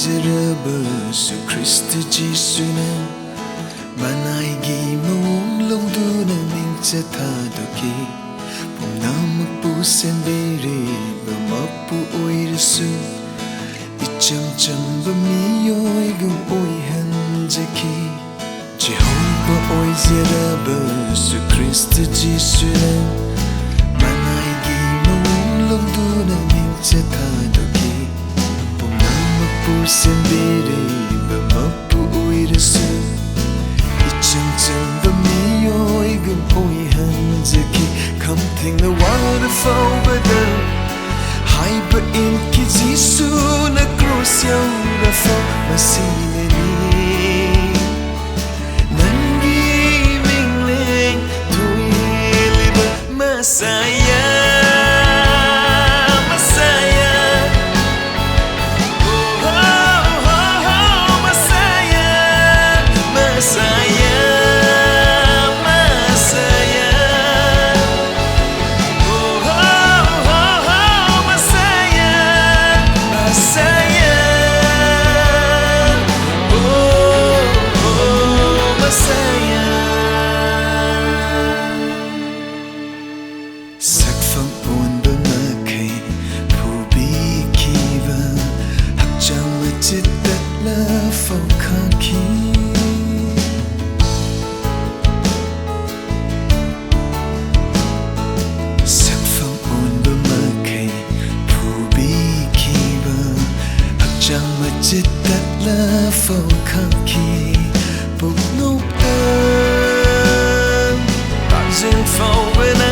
oizaraba su Kristo Jisuna Manaigi mawong longduna mingsa thadoki Pumnamakpu sembere bamapu oirasu Icham chamba miyoy gum oihanjaki Jehovah oizaraba su Kristo Jisuna Manaigi mawong longduna mingsa thadoki Sembere bamapu oirasu Icham chamba miyoy gum oihanjaki Kamthing na waterfall bada Haiba inki Jisu na cross yaurafa masinani Nangi mingleng tuiliba Masaya Jittatla folkaki Buknopan Tazin fawena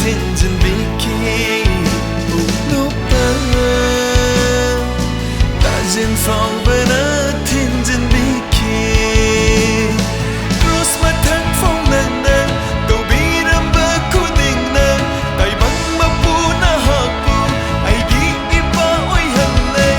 tinjin biki Buknopan Tazin fawena tinjin biki Cross matang phong nang nang Tau biram bakuding nang Tai bang mapuna hakpu Ay gi iba oy halay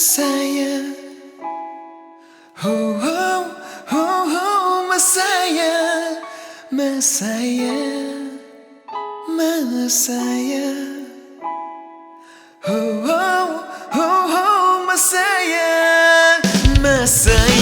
Messiah, ho ho ho ho, Messiah, Messiah, Messiah, ho ho ho ho, Messiah, Messiah.